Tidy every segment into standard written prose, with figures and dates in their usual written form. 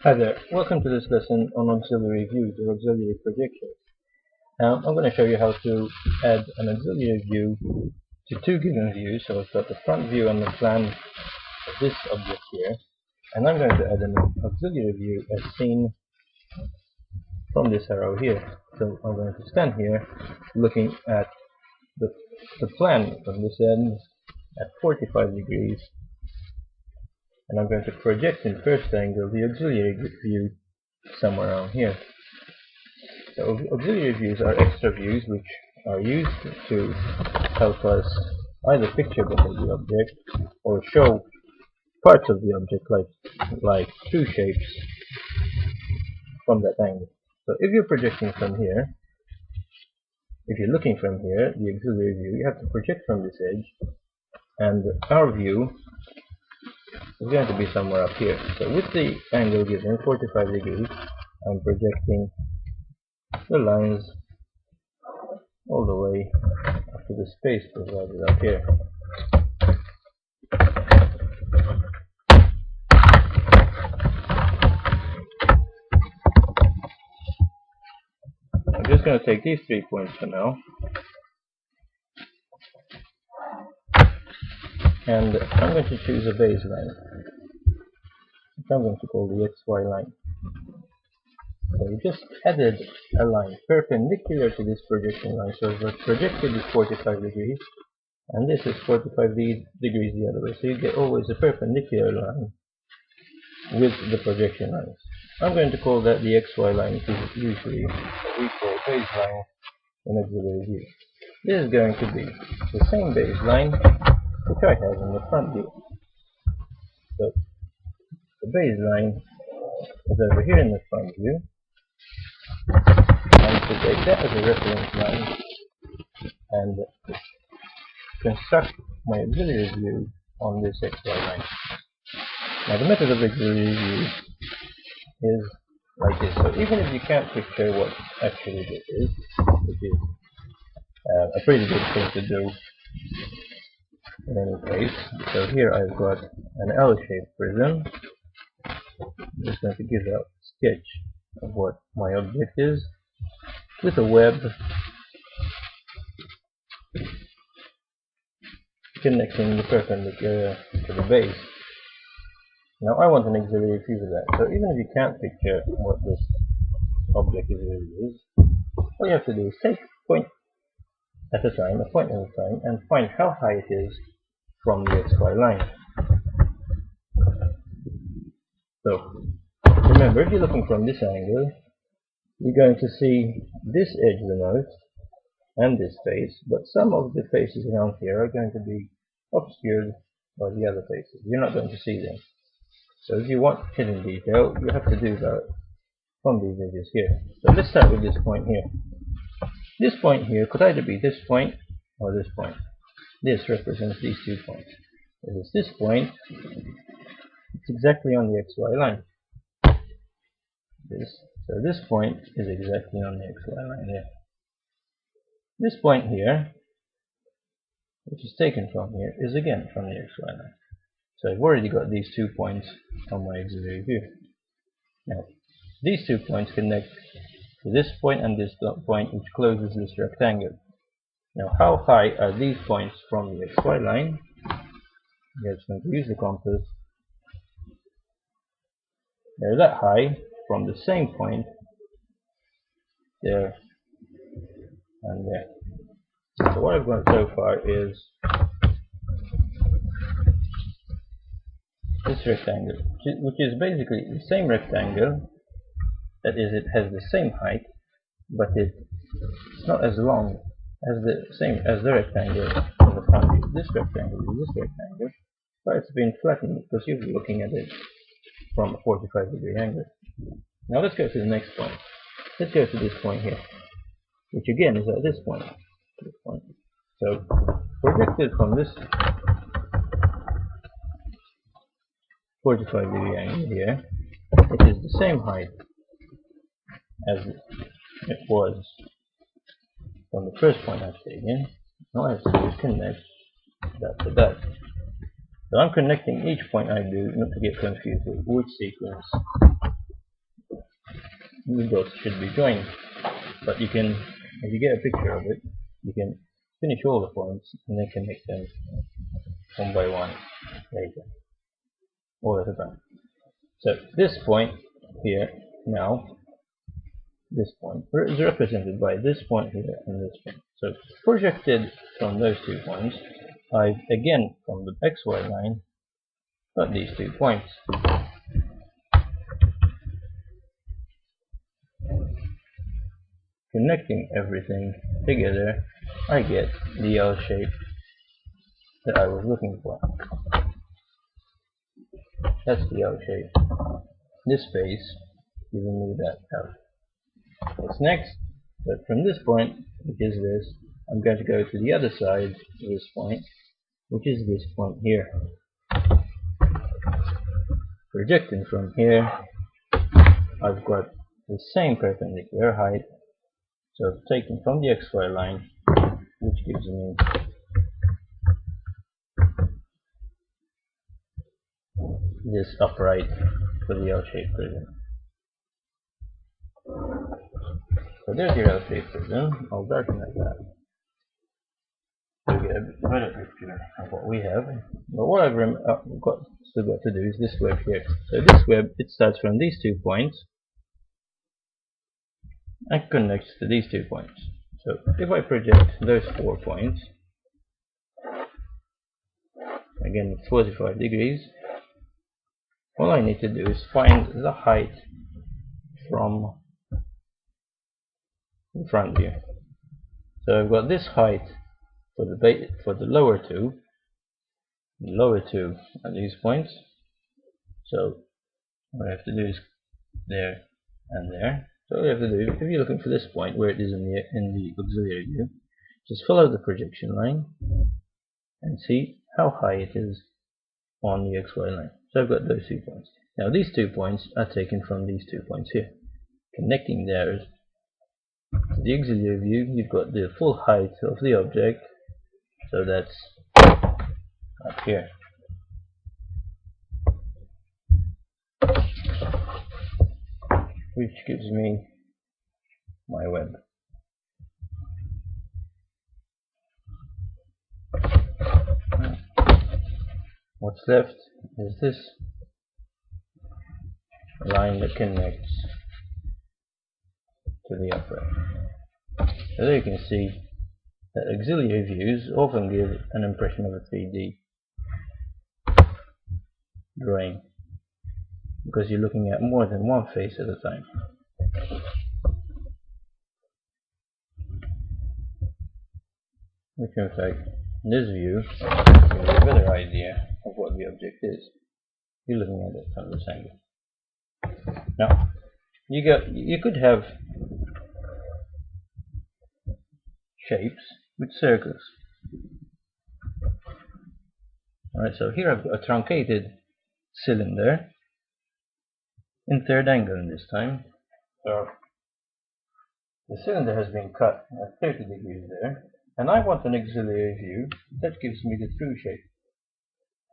Hi there, welcome to this lesson on auxiliary views or auxiliary projections. I'm going to show you how to add an auxiliary view to two given views. So I've got the front view and the plan of this object here, and I'm going to add an auxiliary view as seen from this arrow here. So I'm going to stand here looking at the plan from this end at 45 degrees, and I'm going to project in first angle the auxiliary view somewhere around here. So auxiliary views are extra views which are used to help us either picture better the object or show parts of the object like true shapes from that angle. So if you're projecting from here, if you're looking from here, the auxiliary view, you have to project from this edge, and our view is going to be somewhere up here. So with the angle given, 45 degrees, I'm projecting the lines all the way up to the space provided up here. I'm just going to take these 3 points for now, and I'm going to choose a baseline, which I'm going to call the XY line. So we just added a line perpendicular to this projection line, so the projected is 45 degrees, and this is 45 degrees the other way, so you get always a perpendicular line with the projection lines. I'm going to call that the XY line, which is usually what we call baseline in auxiliary view. This is going to be the same baseline which I have in the front view. So the baseline is over here in the front view, and to take that as a reference line and construct my auxiliary view on this XY line. Now the method of auxiliary view is like this. So even if you can't picture what actually this is, which is a pretty good thing to do in any case. So here I've got an L-shaped prism. I'm just going to give a sketch of what my object is with a web connecting the perpendicular to the base. Now I want an auxiliary view of that. So even if you can't picture what this object really is, all you have to do is take a point at a time, and find how high it is from the XY line. So remember, if you're looking from this angle, you're going to see this edge the most and this face, but some of the faces around here are going to be obscured by the other faces. You're not going to see them. So if you want hidden detail, you have to do that from these edges here. So let's start with this point here. This point here could either be this point or this point. This represents these 2 points. If it's this point, it's exactly on the XY line. So this point is exactly on the XY line there. This point here, which is taken from here, is again from the XY line. So I've already got these 2 points on my auxiliary view. Now, these 2 points connect to this point and this point, which closes this rectangle. Now, how high are these points from the XY line? We're just going to use the compass. They're that high from the same point there and there. So what I've got so far is this rectangle, which is basically the same rectangle. That is, it has the same height, but it's not as long as the rectangle in the front view. This rectangle is this rectangle, but it's been flattened because you're looking at it from a 45 degree angle. Now let's go to the next point. Let's go to this point here, which again is at this point. So projected from this 45 degree angle here, it is the same height as it was from the first point I've taken. All I have to do is connect that to that. So I'm connecting each point I do not to get confused with which sequence the dots should be joined. But you can, if you get a picture of it, you can finish all the points and then connect them one by one later, all at a time. So this point here now, this point is represented by this point here and this point. So projected from those 2 points, I've again from the XY line got these 2 points. Connecting everything together, I get the L shape that I was looking for. That's the L shape. This space giving me that L. What's next? But from this point, which is this, I'm going to go to the other side of this point, which is this point here. Projecting from here, I've got the same perpendicular height, so taken from the XY line, which gives me this upright for the L-shaped prism. So there's your L-shaped prism. I'll darken that to get a better picture of what we have. But what I've still got to do is this web here. So this web, it starts from these 2 points and connects to these 2 points. So if I project those 4 points, again it's 45 degrees, all I need to do is find the height from the front view. So I've got this height for the lower two. The lower two are these points. So what I have to do is there and there. So all you have to do, if you're looking for this point where it is in the auxiliary view, just follow the projection line and see how high it is on the XY line. So I've got those 2 points. Now these 2 points are taken from these 2 points here. Connecting there to the auxiliary view, you've got the full height of the object, so that's up here. Which gives me my web. What's left is this line that connects to the upright. So there you can see that auxiliary views often give an impression of a 3D drawing because you're looking at more than one face at a time. Which in fact, in this view, gives you a better idea of what the object is. You're looking at it from this angle. Now, you could have shapes with circles. Alright, so here I've got a truncated cylinder in third angle this time. So the cylinder has been cut at 30 degrees there, and I want an auxiliary view that gives me the true shape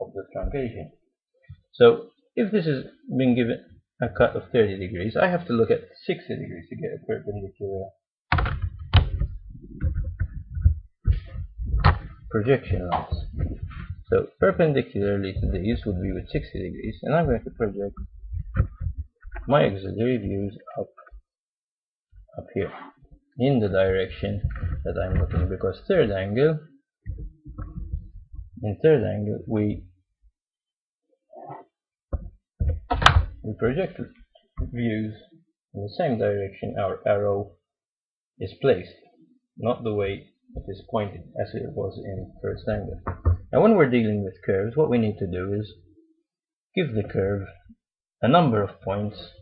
of the truncation. So if this has been given a cut of 30 degrees, I have to look at 60 degrees to get a perpendicular projection lines. So perpendicularly to these would be with 60 degrees, and I'm going to project my auxiliary views up here in the direction that I'm looking, because in third angle we project views in the same direction our arrow is placed, not the way it is pointed as it was in first angle. Now when we're dealing with curves, what we need to do is give the curve a number of points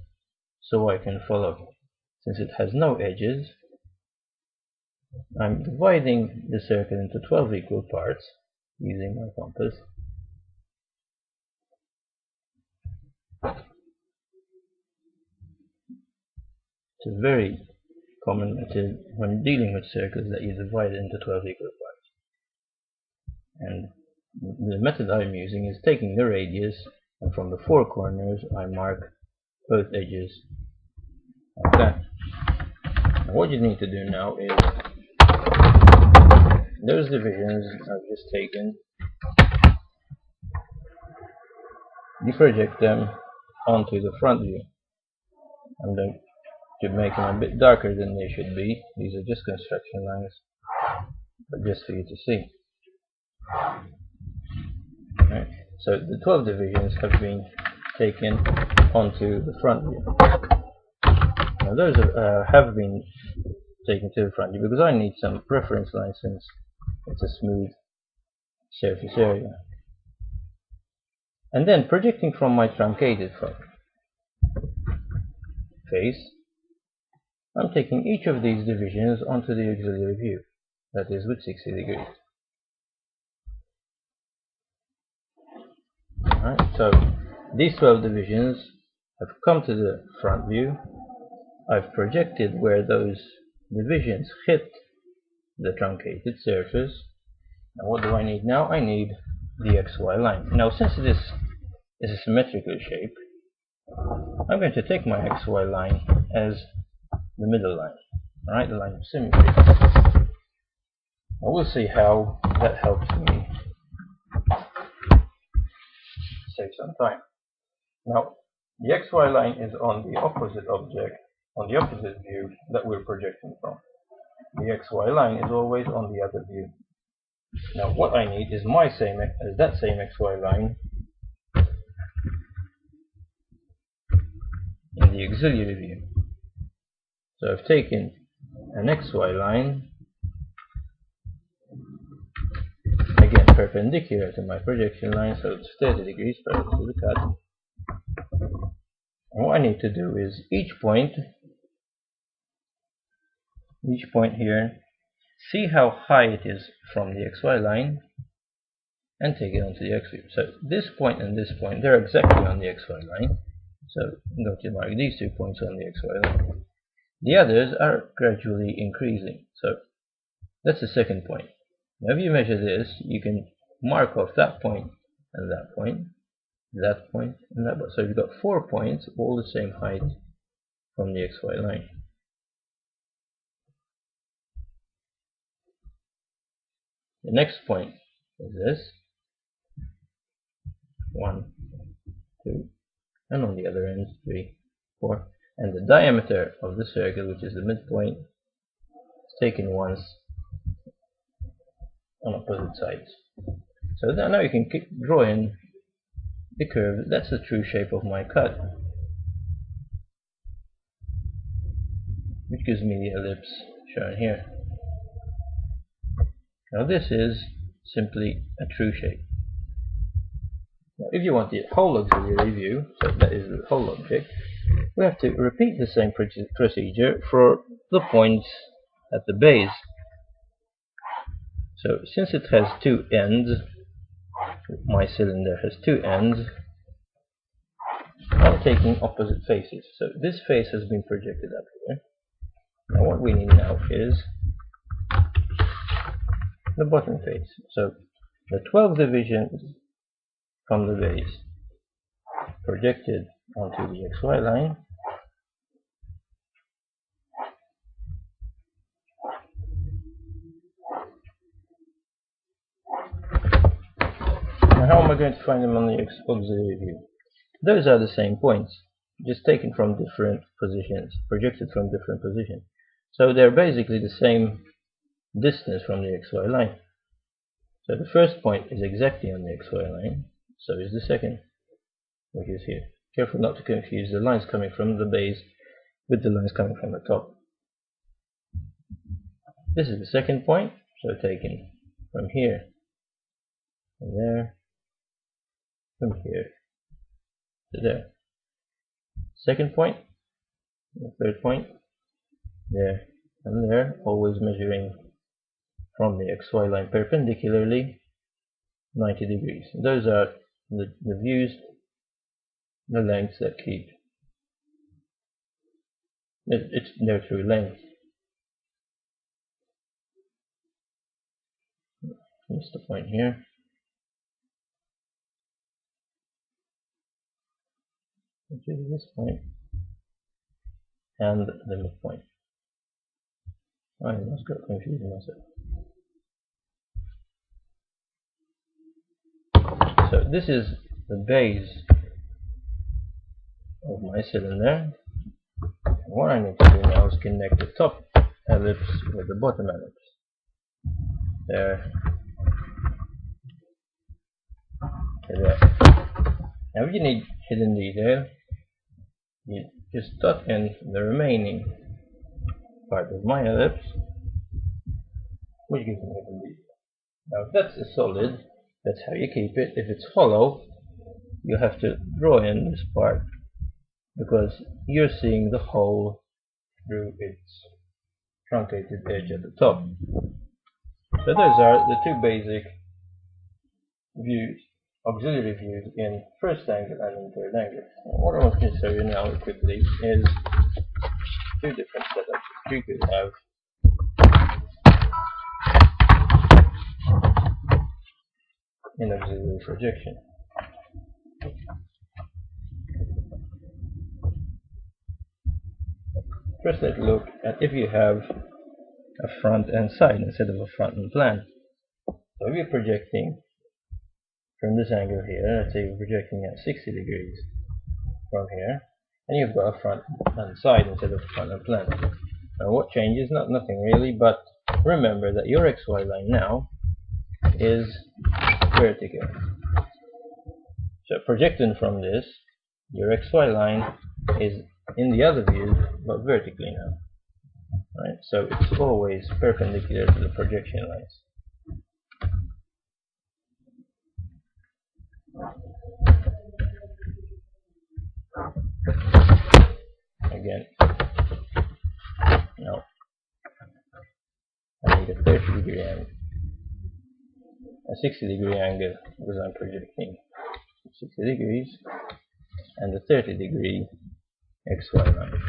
so I can follow. Since it has no edges, I'm dividing the circle into 12 equal parts using my compass. It's a very common method when dealing with circles that you divide it into 12 equal parts. And the method I'm using is taking the radius, and from the 4 corners I mark both edges like that. And what you need to do now is those divisions I've just taken, you project them onto the front view. And then to make them a bit darker than they should be, these are just construction lines, but just for you to see. Right. So the 12 divisions have been taken onto the front view. Now those have been taken to the front view because I need some reference lines since it's a smooth surface area. And then projecting from my truncated front face, I'm taking each of these divisions onto the auxiliary view, that is with 60 degrees. Alright, so these 12 divisions have come to the front view. I've projected where those divisions hit the truncated surface. Now what do I need now? I need the XY line. Now since this is a symmetrical shape, I'm going to take my XY line as the middle line, alright, the line of symmetry. Now we'll see how that helps me save some time. Now the XY line is on the opposite object, on the opposite view that we're projecting from. The XY line is always on the other view. Now what I need is that same XY line in the auxiliary view. So I've taken an XY line, again perpendicular to my projection line, so it's 30 degrees parallel to the cut. And what I need to do is each point here, see how high it is from the XY line and take it onto the X view. So this point and this point, they're exactly on the XY line. So I'm going to mark these 2 points on the XY line. The others are gradually increasing. So that's the second point. Now if you measure this, you can mark off that point and that point, that point and that point. So you've got 4 points, all the same height from the XY line. The next point is this. 1, 2, and on the other end 3, 4. And the diameter of the circle, which is the midpoint, is taken once on opposite sides. So now you can draw in the curve. That's the true shape of my cut, which gives me the ellipse shown here. Now this is simply a true shape. Now if you want the whole auxiliary view, so that is the whole object, we have to repeat the same procedure for the points at the base. So since it has 2 ends, my cylinder has 2 ends, I'm taking opposite faces. So this face has been projected up here. Now what we need now is the bottom face. So the 12 divisions from the base projected onto the XY line. Now how am I going to find them on the auxiliary view? Those are the same points, just taken from different positions, projected from different positions. So they're basically the same distance from the XY line. So the first point is exactly on the XY line, so is the second, which is here. Careful not to confuse the lines coming from the base with the lines coming from the top. This is the second point, so taken from here, from there, from here to there. Second point, the third point, there and there, always measuring from the XY line perpendicularly 90 degrees. Those are the views, the lengths that keep. It's their true length. Missed the point here. Which is this point. and the midpoint. I must got confused myself. So this is the base of my cylinder. What I need to do now is connect the top ellipse with the bottom ellipse. There. To there. Now if you need hidden detail, you just dot in the remaining part of my ellipse, which gives me hidden detail. Now if that's a solid, that's how you keep it. If it's hollow, you have to draw in this part, because you're seeing the hole through its truncated edge at the top. So those are the two basic views, auxiliary views in first angle and in third angle. What I want to show you now quickly is two different setups you could have in auxiliary projection. First, let's look at if you have a front and side instead of a front and plan. So if you're projecting from this angle here, let's say you're projecting at 60 degrees from here, and you've got a front and side instead of front and plan. Now what changes? Nothing really, but remember that your XY line now is vertical. So projecting from this, your XY line is in the other view, but vertically now. Right? So it's always perpendicular to the projection lines. Again, now I need a 30-degree angle, a 60-degree angle, because I'm projecting 60 degrees, and a 30-degree XY line.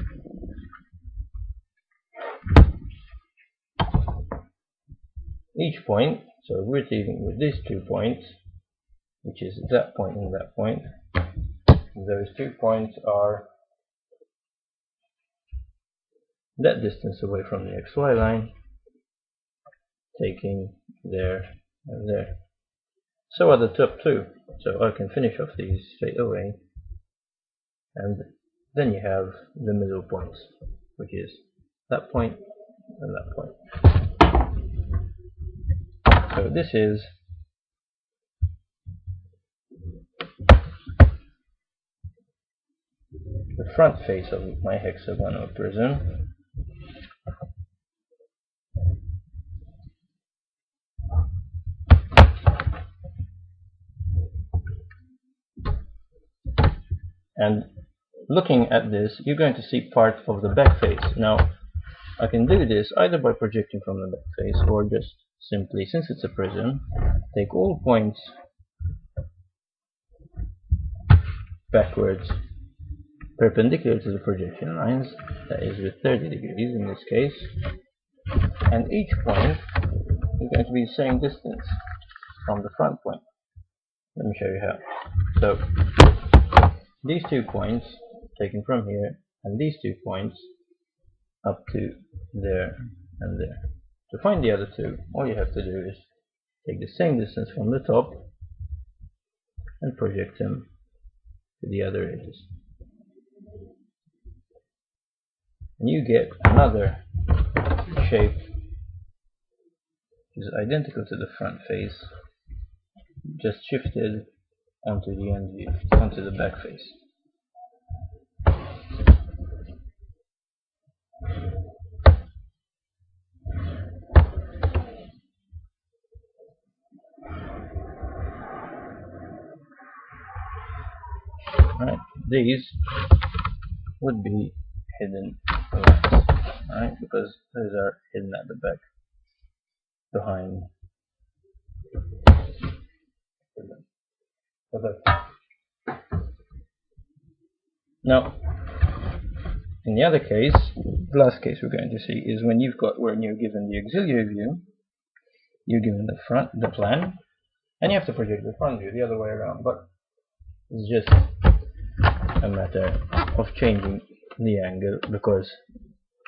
Each point, so we're dealing with these 2 points, which is that point and that point. Those 2 points are that distance away from the XY line, taking there and there. So are the top 2. So I can finish off these straight away, and then you have the middle points, which is that point and that point. So this is the front face of my hexagonal prism. And looking at this, you're going to see part of the back face. Now, I can do this either by projecting from the back face, or just simply, since it's a prism, take all points backwards perpendicular to the projection lines, that is with 30 degrees in this case, and each point is going to be the same distance from the front point. Let me show you how. So these 2 points taken from here, and these 2 points up to there and there. To find the other 2, all you have to do is take the same distance from the top and project them to the other edges. And you get another shape which is identical to the front face, just shifted onto the end view, onto the back face. Right, these would be hidden lines, right? Because those are hidden at the back, behind. Now, in the other case, the last case we're going to see is when you're given the auxiliary view, you're given the plan, and you have to project the front view the other way around. But it's just a matter of changing the angle, because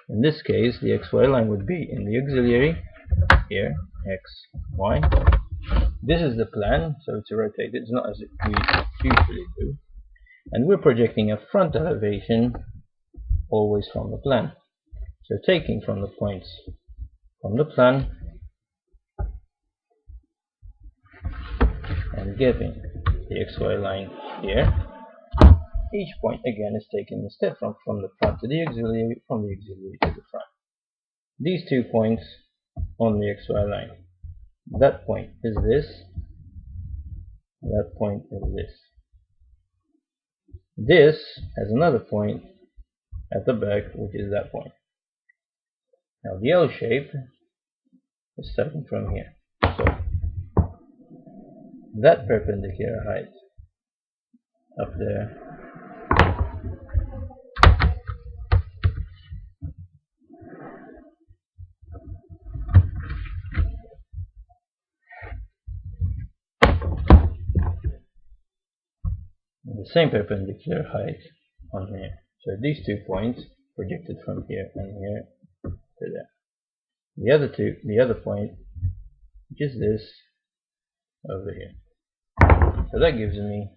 in this case the XY line would be in the auxiliary here, X, Y. This is the plan, so it's rotated, it's not as we usually do. And we're projecting a front elevation always from the plan. So taking from the points from the plan and giving the XY line here, each point again is taken a step from the front to the auxiliary, from the auxiliary to the front. These 2 points on the XY line. That point is this, that point is this. This has another point at the back, which is that point. Now the L shape is starting from here. So that perpendicular height up there the same perpendicular height on here. So these 2 points projected from here and here to there. The other point, which is this over here. So that gives me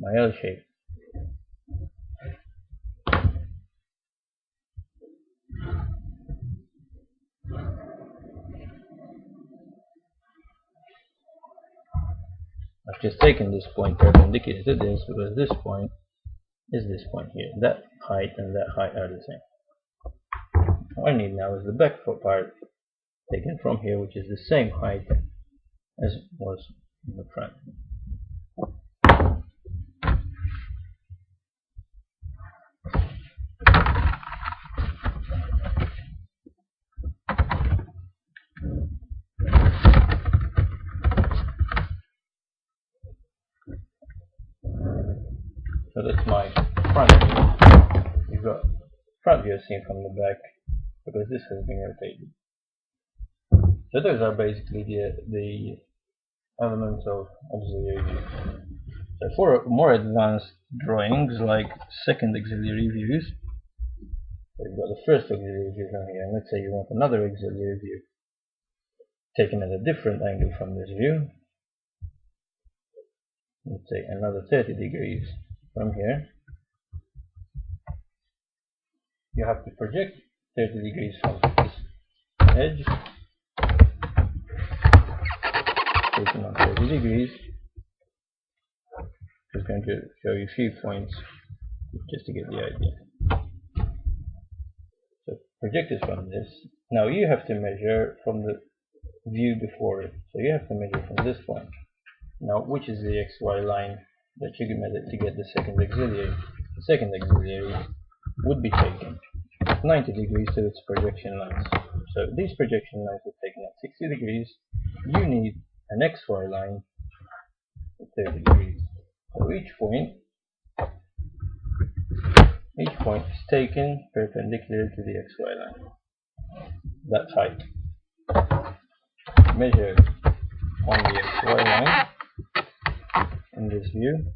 my L shape. I've just taken this point perpendicular to this because this point is this point here. That height and that height are the same. What I need now is the back part taken from here, which is the same height as was in the front. So that's my front view. You've got front view seen from the back because this has been rotated. So those are basically the elements of auxiliary view. So for more advanced drawings like second auxiliary views, so you've got the first auxiliary view from here, and let's say you want another auxiliary view taken at a different angle from this view. Let's say another 30 degrees from here. You have to project 30 degrees from this edge, taking on 30 degrees. Just going to show you a few points just to get the idea. So project it from this. Now you have to measure from the view before it. So you have to measure from this point. Now which is the XY line that you can measure to get the second auxiliary? The second auxiliary would be taken 90 degrees to its projection lines. So these projection lines are taken at 60 degrees. You need an XY line at 30 degrees. So each point is taken perpendicular to the XY line. That height measured on the XY line in this view.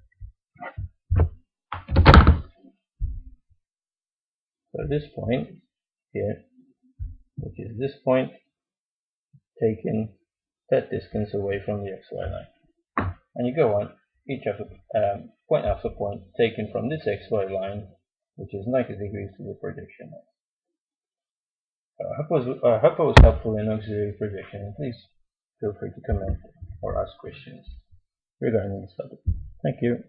So this point here, which is this point, taken that distance away from the XY line. And you go on each point after point taken from this XY line, which is 90 degrees to the projection line. I hope I was helpful in auxiliary projection. Please feel free to comment or ask questions regarding this topic. Thank you.